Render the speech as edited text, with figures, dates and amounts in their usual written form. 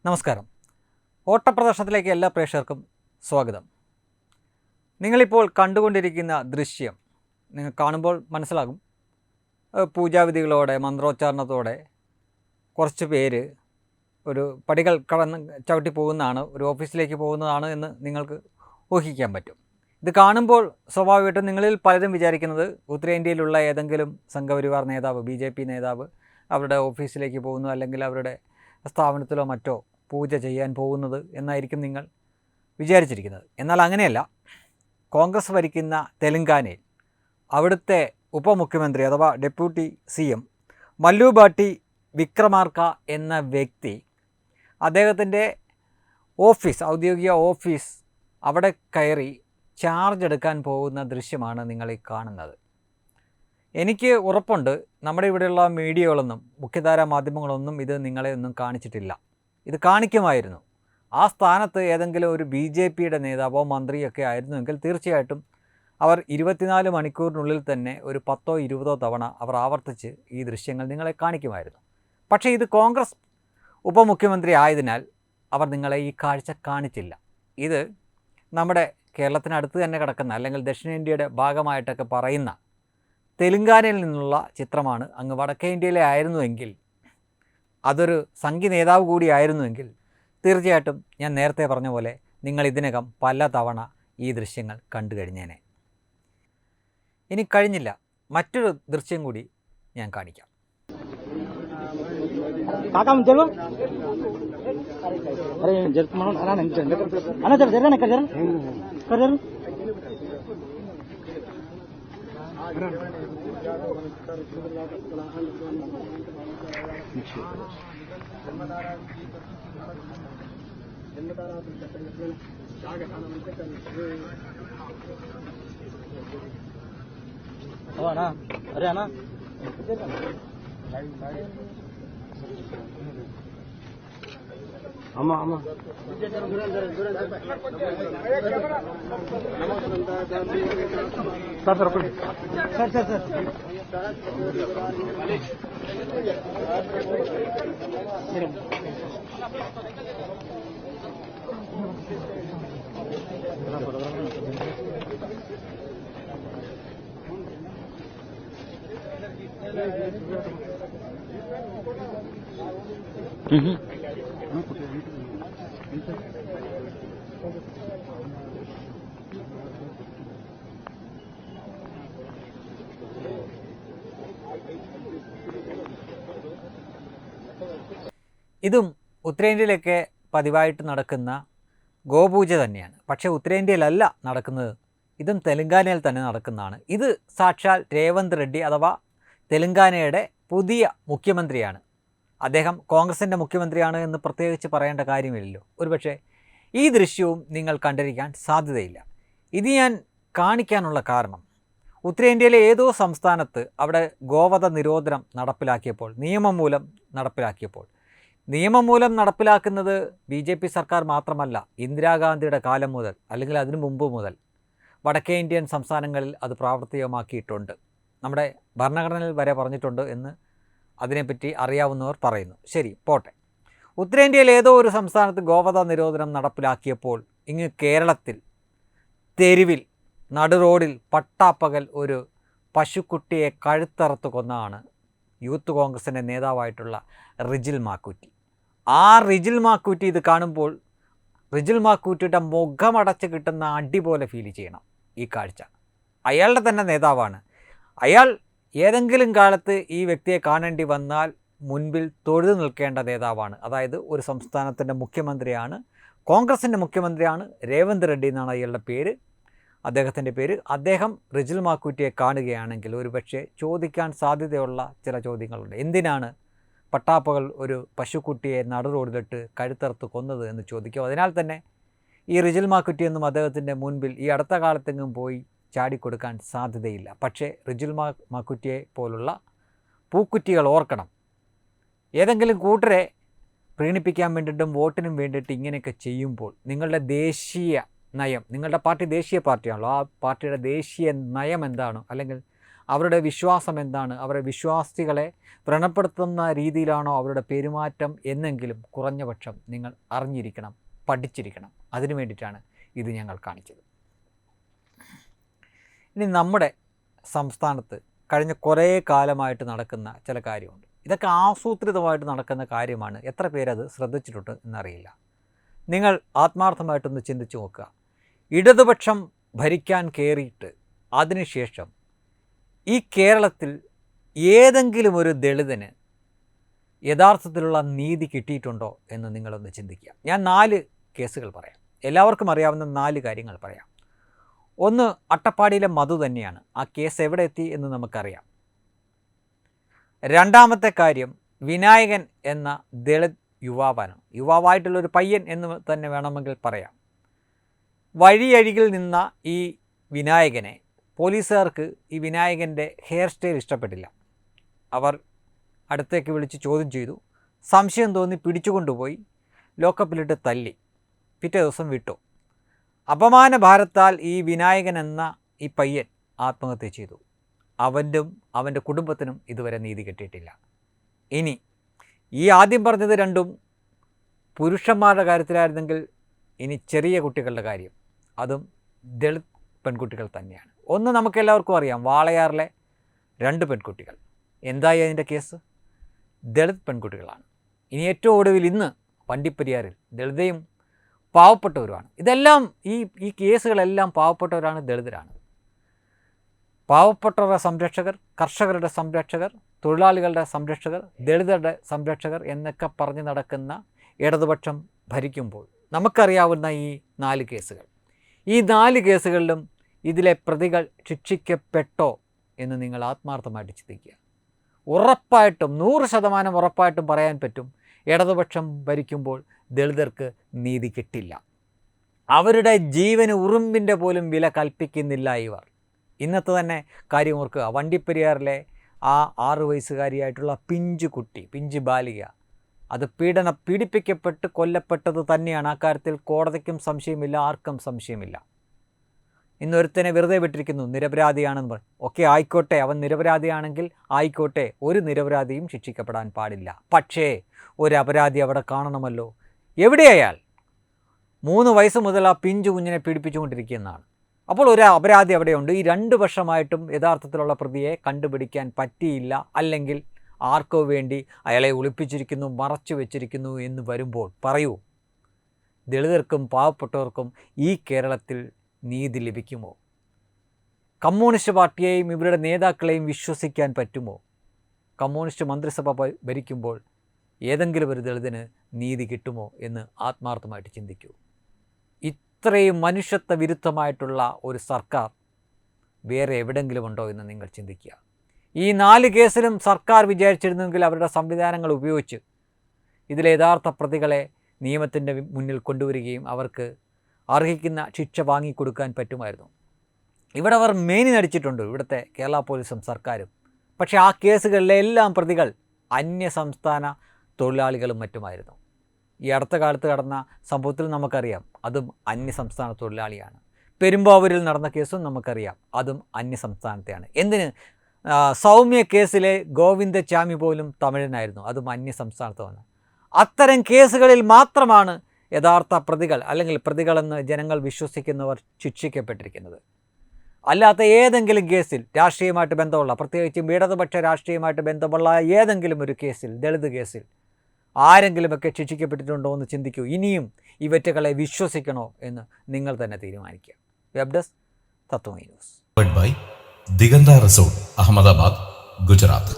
നമസ്കാരം. ഓട്ടപ്രദർശനത്തിലേക്ക് എല്ലാ പ്രേക്ഷകർക്കും സ്വാഗതം. നിങ്ങളിപ്പോൾ കണ്ടുകൊണ്ടിരിക്കുന്ന ദൃശ്യം നിങ്ങൾ കാണുമ്പോൾ മനസ്സിലാകും. പൂജാവിധികളോടെ മന്ത്രോച്ചാരണത്തോടെ കുറച്ച് പേര് ഒരു പടികൾ കടന്ന് ചവിട്ടി പോകുന്നതാണ്, ഒരു ഓഫീസിലേക്ക് പോകുന്നതാണ് എന്ന് നിങ്ങൾക്ക് ഊഹിക്കാൻ പറ്റും. ഇത് കാണുമ്പോൾ സ്വാഭാവികമായിട്ടും നിങ്ങളിൽ പലരും വിചാരിക്കുന്നത് ഉത്തരേന്ത്യയിലുള്ള ഏതെങ്കിലും സംഘപരിവാർ നേതാവ്, BJP നേതാവ് അവരുടെ ഓഫീസിലേക്ക് പോകുന്നു, അല്ലെങ്കിൽ അവരുടെ സ്ഥാപനത്തിലോ മറ്റോ പൂജ ചെയ്യാൻ പോകുന്നത് എന്നായിരിക്കും നിങ്ങൾ വിചാരിച്ചിരിക്കുന്നത്. എന്നാൽ അങ്ങനെയല്ല. കോൺഗ്രസ് ഭരിക്കുന്ന തെലങ്കാനയിൽ അവിടുത്തെ ഉപമുഖ്യമന്ത്രി അഥവാ ഡെപ്യൂട്ടി CM മല്ലു ഭാട്ടി വിക്രമാർക എന്ന വ്യക്തി അദ്ദേഹത്തിൻ്റെ ഓഫീസ്, ഔദ്യോഗിക ഓഫീസ് അവിടെ കയറി ചാർജ് എടുക്കാൻ പോകുന്ന ദൃശ്യമാണ് നിങ്ങൾ ഈ കാണുന്നത്. എനിക്ക് ഉറപ്പുണ്ട് നമ്മുടെ ഇവിടെയുള്ള മീഡിയകളൊന്നും മുഖ്യധാരാ മാധ്യമങ്ങളൊന്നും ഇത് നിങ്ങളെ ഒന്നും കാണിച്ചിട്ടില്ല. ഇത് കാണിക്കുമായിരുന്നു. ആ സ്ഥാനത്ത് ഏതെങ്കിലും ഒരു BJPയുടെ നേതാവോ മന്ത്രിയൊക്കെ ആയിരുന്നുവെങ്കിൽ തീർച്ചയായിട്ടും അവർ 24 മണിക്കൂറിനുള്ളിൽ തന്നെ ഒരു 10ഓ 20ഓ തവണ അവർ ആവർത്തിച്ച് ഈ ദൃശ്യങ്ങൾ നിങ്ങളെ കാണിക്കുമായിരുന്നു. പക്ഷേ ഇത് കോൺഗ്രസ് ഉപമുഖ്യമന്ത്രി ആയതിനാൽ അവർ നിങ്ങളെ ഈ കാഴ്ച കാണിച്ചില്ല. ഇത് നമ്മുടെ കേരളത്തിനടുത്ത് തന്നെ കിടക്കുന്ന, അല്ലെങ്കിൽ ദക്ഷിണേന്ത്യയുടെ ഭാഗമായിട്ടൊക്കെ പറയുന്ന തെലുങ്കാനയിൽ നിന്നുള്ള ചിത്രമാണ്. അങ്ങ് വടക്കേ ഇന്ത്യയിലെ ആയിരുന്നുവെങ്കിൽ, അതൊരു സംഘി നേതാവ് കൂടിയായിരുന്നുവെങ്കിൽ തീർച്ചയായിട്ടും ഞാൻ നേരത്തെ പറഞ്ഞ പോലെ നിങ്ങൾ ഇതിനകം പല തവണ ഈ ദൃശ്യങ്ങൾ കണ്ടു കഴിഞ്ഞേനെ. ഇനി കഴിഞ്ഞില്ല, മറ്റൊരു ദൃശ്യം കൂടി ഞാൻ കാണിക്കാം. ஆமா ஆமா sir sir sir sir sir ഇതും ഉത്തരേന്ത്യയിലൊക്കെ പതിവായിട്ട് നടക്കുന്ന ഗോപൂജ തന്നെയാണ്. പക്ഷേ ഉത്തരേന്ത്യയിലല്ല നടക്കുന്നത്, ഇതും തെലങ്കാനയിൽ തന്നെ നടക്കുന്നതാണ്. ഇത് സാക്ഷാൽ രേവന്ത് റെഡ്ഡി അഥവാ തെലങ്കാനയുടെ പുതിയ മുഖ്യമന്ത്രിയാണ്. അദ്ദേഹം കോൺഗ്രസിൻ്റെ മുഖ്യമന്ത്രിയാണ് എന്ന് പ്രത്യേകിച്ച് പറയേണ്ട കാര്യമില്ലല്ലോ. ഒരുപക്ഷെ ഈ ദൃശ്യവും നിങ്ങൾ കണ്ടിരിക്കാൻ സാധ്യതയില്ല. ഇത് ഞാൻ കാണിക്കാനുള്ള കാരണം, ഉത്തരേന്ത്യയിലെ ഏതോ സംസ്ഥാനത്ത് അവിടെ ഗോവധ നിരോധനം നടപ്പിലാക്കിയപ്പോൾ, നിയമം മൂലം നടപ്പിലാക്കുന്നത് BJP സർക്കാർ മാത്രമല്ല, ഇന്ദിരാഗാന്ധിയുടെ കാലം മുതൽ, അല്ലെങ്കിൽ അതിനു മുമ്പ് മുതൽ വടക്കേ ഇന്ത്യൻ സംസ്ഥാനങ്ങളിൽ അത് പ്രാവർത്തികമാക്കിയിട്ടുണ്ട്. നമ്മുടെ ഭരണഘടനയിൽ വരെ പറഞ്ഞിട്ടുണ്ട് എന്ന് അതിനെപ്പറ്റി അറിയാവുന്നവർ പറയുന്നു. ശരി, പോട്ടെ. ഉത്തരേന്ത്യയിൽ ഏതോ ഒരു സംസ്ഥാനത്ത് ഗോവധ നിരോധനം നടപ്പിലാക്കിയപ്പോൾ ഇങ്ങ് കേരളത്തിൽ തെരുവിൽ നടുറോഡിൽ പട്ടാപ്പകൽ ഒരു പശുക്കുട്ടിയെ കഴുത്തറുത്ത് കൊന്നതാണ് യൂത്ത് കോൺഗ്രസിൻ്റെ നേതാവായിട്ടുള്ള റിജിൽ മാക്കുറ്റി. ആ റിജിൽ മാക്കുറ്റി ഇത് കാണുമ്പോൾ റിജിൽ മാക്കുറ്റിയുടെ മുഖമടച്ച് കിട്ടുന്ന അടി പോലെ ഫീൽ ചെയ്യണം ഈ കാഴ്ച. അയാളുടെ തന്നെ നേതാവാണ്. അയാൾ ഏതെങ്കിലും കാലത്ത് ഈ വ്യക്തിയെ കാണേണ്ടി വന്നാൽ മുൻപിൽ തൊഴുതു നിൽക്കേണ്ട നേതാവാണ്. അതായത് ഒരു സംസ്ഥാനത്തിൻ്റെ മുഖ്യമന്ത്രിയാണ്, കോൺഗ്രസിൻ്റെ മുഖ്യമന്ത്രിയാണ്. രേവന്ത് റെഡ്ഡി എന്നാണ് അയാളുടെ പേര്, അദ്ദേഹത്തിൻ്റെ പേര്. അദ്ദേഹം റിജിൽ മാക്കുറ്റിയെ കാണുകയാണെങ്കിൽ ഒരുപക്ഷെ ചോദിക്കാൻ സാധ്യതയുള്ള ചില ചോദ്യങ്ങളുണ്ട്. എന്തിനാണ് പട്ടാപ്പകൽ ഒരു പശുക്കുട്ടിയെ നടു റോഡിലിട്ട് കഴുത്തറുത്ത് കൊന്നത് എന്ന് ചോദിക്കും. അതിനാൽ തന്നെ ഈ റിജിൽ മാക്കുറ്റിയൊന്നും അദ്ദേഹത്തിൻ്റെ മുൻപിൽ ഈ അടുത്ത കാലത്തെങ്ങും പോയി ചാടിക്കൊടുക്കാൻ സാധ്യതയില്ല. പക്ഷേ റിജിൽ മാക്കുറ്റിയെ പോലുള്ള പൂക്കുറ്റികൾ ഓർക്കണം, ഏതെങ്കിലും കൂട്ടരെ പ്രീണിപ്പിക്കാൻ വേണ്ടിയിട്ടും വോട്ടിനും വേണ്ടിയിട്ട് ഇങ്ങനെയൊക്കെ ചെയ്യുമ്പോൾ നിങ്ങളുടെ ദേശീയ നയം, നിങ്ങളുടെ പാർട്ടി ദേശീയ പാർട്ടിയാണല്ലോ, ആ പാർട്ടിയുടെ ദേശീയ നയം എന്താണോ, അല്ലെങ്കിൽ അവരുടെ വിശ്വാസം എന്താണ്, അവരുടെ വിശ്വാസികളെ വ്രണപ്പെടുത്തുന്ന രീതിയിലാണോ അവരുടെ പെരുമാറ്റം എന്നെങ്കിലും കുറഞ്ഞപക്ഷം നിങ്ങൾ അറിഞ്ഞിരിക്കണം, പഠിച്ചിരിക്കണം. അതിനു വേണ്ടിയിട്ടാണ് ഇത് ഞങ്ങൾ കാണിച്ചത്. ഇനി നമ്മുടെ സംസ്ഥാനത്ത് കഴിഞ്ഞ കുറേ കാലമായിട്ട് നടക്കുന്ന ചില കാര്യമുണ്ട്. ഇതൊക്കെ ആസൂത്രിതമായിട്ട് നടക്കുന്ന കാര്യമാണ്. എത്ര പേരത് ശ്രദ്ധിച്ചിട്ടുണ്ട് എന്നറിയില്ല. നിങ്ങൾ ആത്മാർത്ഥമായിട്ടൊന്ന് ചിന്തിച്ച് നോക്കുക. ഇടതുപക്ഷം ഭരിക്കാൻ കയറിയിട്ട് അതിനുശേഷം ഈ കേരളത്തിൽ ഏതെങ്കിലും ഒരു ദളിതന് യഥാർത്ഥത്തിലുള്ള നീതി കിട്ടിയിട്ടുണ്ടോ എന്ന് നിങ്ങളൊന്ന് ചിന്തിക്കുക. ഞാൻ 4 കേസുകൾ പറയാം. എല്ലാവർക്കും അറിയാവുന്ന 4 കാര്യങ്ങൾ പറയാം. ഒന്ന് അട്ടപ്പാടിയിലെ മധു തന്നെയാണ്. ആ കേസ് എവിടെ എത്തി എന്ന് നമുക്കറിയാം. രണ്ടാമത്തെ കാര്യം വിനായകൻ എന്ന ദളിത് യുവാവായിട്ടുള്ളൊരു പയ്യൻ എന്ന് തന്നെ വേണമെങ്കിൽ പറയാം. വഴിയരികിൽ നിന്ന ഈ വിനായകനെ പോലീസുകാർക്ക് ഈ വിനായകൻ്റെ ഹെയർ സ്റ്റൈൽ ഇഷ്ടപ്പെട്ടില്ല. അവർ അടുത്തേക്ക് വിളിച്ച് ചോദ്യം ചെയ്തു. സംശയം തോന്നി പിടിച്ചുകൊണ്ടുപോയി ലോക്കപ്പിലിട്ട് തല്ലി. പിറ്റേ ദിവസം വിട്ടു. അപമാന ഭാരത്താൽ ഈ വിനായകൻ എന്ന ഈ പയ്യൻ ആത്മഹത്യ ചെയ്തു. അവൻ്റെ കുടുംബത്തിനും ഇതുവരെ നീതി കിട്ടിയിട്ടില്ല. ഇനി ഈ ആദ്യം പറഞ്ഞത് രണ്ടും പുരുഷന്മാരുടെ കാര്യത്തിലായിരുന്നെങ്കിൽ ഇനി ചെറിയ കുട്ടികളുടെ കാര്യം, അതും ദളിത് പെൺകുട്ടികൾ തന്നെയാണ്. ഒന്ന് നമുക്കെല്ലാവർക്കും അറിയാം, വാളയാറിലെ 2 പെൺകുട്ടികൾ. എന്തായി അതിൻ്റെ കേസ്? ദളിത് പെൺകുട്ടികളാണ്. ഇനി ഏറ്റവും ഒടുവിൽ ഇന്ന് വണ്ടിപ്പെരിയാറിൽ ദളിതയും പാവപ്പെട്ടവരുമാണ്. ഇതെല്ലാം ഈ കേസുകളെല്ലാം പാവപ്പെട്ടവരാണ്, ദളിതരാണ്. പാവപ്പെട്ടവരുടെ സംരക്ഷകർ, കർഷകരുടെ സംരക്ഷകർ, തൊഴിലാളികളുടെ സംരക്ഷകർ, ദളിതരുടെ സംരക്ഷകർ എന്നൊക്കെ പറഞ്ഞ് നടക്കുന്ന ഇടതുപക്ഷം ഭരിക്കുമ്പോൾ നമുക്കറിയാവുന്ന ഈ 4 കേസുകൾ, ഈ 4 കേസുകളിലും ഇതിലെ പ്രതികൾ ശിക്ഷിക്കപ്പെട്ടോ എന്ന് നിങ്ങൾ ആത്മാർത്ഥമായിട്ട് ചിന്തിക്കുക. ഉറപ്പായിട്ടും 100% ഉറപ്പായിട്ടും പറയാൻ പറ്റും, ഇടതുപക്ഷം ഭരിക്കുമ്പോൾ ദളിതർക്ക് നീതി കിട്ടില്ല. അവരുടെ ജീവന് ഉറുമ്പിൻ്റെ പോലും വില കൽപ്പിക്കുന്നില്ല ഇവർ. ഇന്നത്തെ തന്നെ കാര്യം ഓർക്കുക. വണ്ടിപ്പെരിയാറിലെ ആ 6 വയസ്സുകാരിയായിട്ടുള്ള പിഞ്ചു ബാലിക, അത് പീഡിപ്പിക്കപ്പെട്ട് കൊല്ലപ്പെട്ടത് തന്നെയാണ്. ആ കാര്യത്തിൽ കോടതിക്കും സംശയമില്ല, ആർക്കും സംശയമില്ല. ഇന്നൊരുത്തനെ വെറുതെ വിട്ടിരിക്കുന്നു, നിരപരാധിയാണെന്ന് പറഞ്ഞു. ഓക്കെ, ആയിക്കോട്ടെ, അവൻ നിരപരാധിയാണെങ്കിൽ ആയിക്കോട്ടെ, ഒരു നിരപരാധിയും ശിക്ഷിക്കപ്പെടാൻ പാടില്ല. പക്ഷേ ഒരു അപരാധി അവിടെ കാണണമല്ലോ. എവിടെയായാൽ 3 വയസ്സ് മുതൽ ആ പിഞ്ചു കുഞ്ഞിനെ പീഡിപ്പിച്ചുകൊണ്ടിരിക്കുന്നതാണ്. അപ്പോൾ ഒരു അപരാധി അവിടെയുണ്ട്. ഈ 2 വർഷമായിട്ടും യഥാർത്ഥത്തിലുള്ള പ്രതിയെ കണ്ടുപിടിക്കാൻ പറ്റിയില്ല, അല്ലെങ്കിൽ ആർക്കോ വേണ്ടി അയാളെ ഒളിപ്പിച്ചിരിക്കുന്നു, മറച്ചു വെച്ചിരിക്കുന്നു എന്ന് വരുമ്പോൾ പറയൂ, ദളിതർക്കും പാവപ്പെട്ടവർക്കും ഈ കേരളത്തിൽ നീതി ലഭിക്കുമോ? കമ്മ്യൂണിസ്റ്റ് പാർട്ടിയെയും ഇവരുടെ നേതാക്കളെയും വിശ്വസിക്കാൻ പറ്റുമോ? കമ്മ്യൂണിസ്റ്റ് മന്ത്രിസഭ ഭരിക്കുമ്പോൾ ഏതെങ്കിലും ഒരു ദളിതന് നീതി കിട്ടുമോ എന്ന് ആത്മാർത്ഥമായിട്ട് ചിന്തിക്കൂ. ഇത്രയും മനുഷ്യത്വ വിരുദ്ധമായിട്ടുള്ള ഒരു സർക്കാർ വേറെ എവിടെയെങ്കിലും ഉണ്ടോ എന്ന് നിങ്ങൾ ചിന്തിക്കുക. ഈ 4 കേസിലും സർക്കാർ വിചാരിച്ചിരുന്നെങ്കിൽ അവരുടെ സംവിധാനങ്ങൾ ഉപയോഗിച്ച് ഇതിലെ യഥാർത്ഥ പ്രതികളെ നിയമത്തിൻ്റെ മുന്നിൽ കൊണ്ടുവരികയും അവർക്ക് അർഹിക്കുന്ന ശിക്ഷ വാങ്ങിക്കൊടുക്കാൻ പറ്റുമായിരുന്നു. ഇവിടെ അവർ മേനി നടിച്ചിട്ടുണ്ട്, ഇവിടുത്തെ കേരള പോലീസും സർക്കാരും. പക്ഷേ ആ കേസുകളിലെ എല്ലാം പ്രതികൾ അന്യസംസ്ഥാന തൊഴിലാളികളും മറ്റുമായിരുന്നു. ഈ അടുത്ത കാലത്ത് നടന്ന സംഭവത്തിൽ നമുക്കറിയാം, അതും അന്യസംസ്ഥാന തൊഴിലാളിയാണ്. പെരുമ്പാവൂരിൽ നടന്ന കേസും നമുക്കറിയാം, അതും അന്യസംസ്ഥാനത്തെയാണ്. എന്തിന്? സൗമ്യ കേസിലെ ഗോവിന്ദചാമി പോലും തമിഴനായിരുന്നു, അതും അന്യസംസ്ഥാനത്തുമാണ്. അത്തരം കേസുകളിൽ മാത്രമാണ് യഥാർത്ഥ പ്രതികൾ അല്ലെങ്കിൽ പ്രതികളെന്ന് ജനങ്ങൾ വിശ്വസിക്കുന്നവർ ശിക്ഷിക്കപ്പെട്ടിരിക്കുന്നത്. അല്ലാത്ത ഏതെങ്കിലും കേസിൽ രാഷ്ട്രീയമായിട്ട് ബന്ധമുള്ള, പ്രത്യേകിച്ചും ഇടതുപക്ഷ രാഷ്ട്രീയമായിട്ട് ബന്ധമുള്ള ഏതെങ്കിലും ഒരു കേസിൽ, ദളിത് കേസിൽ ആരെങ്കിലുമൊക്കെ ശിക്ഷിക്കപ്പെട്ടിട്ടുണ്ടോ എന്ന് ചിന്തിക്കൂ. ഇനിയും ഇവറ്റകളെ വിശ്വസിക്കണോ എന്ന് നിങ്ങൾ തന്നെ തീരുമാനിക്കുക. Web desk Tatvamayi news. By Diganta resort, Ahmedabad, Gujarat.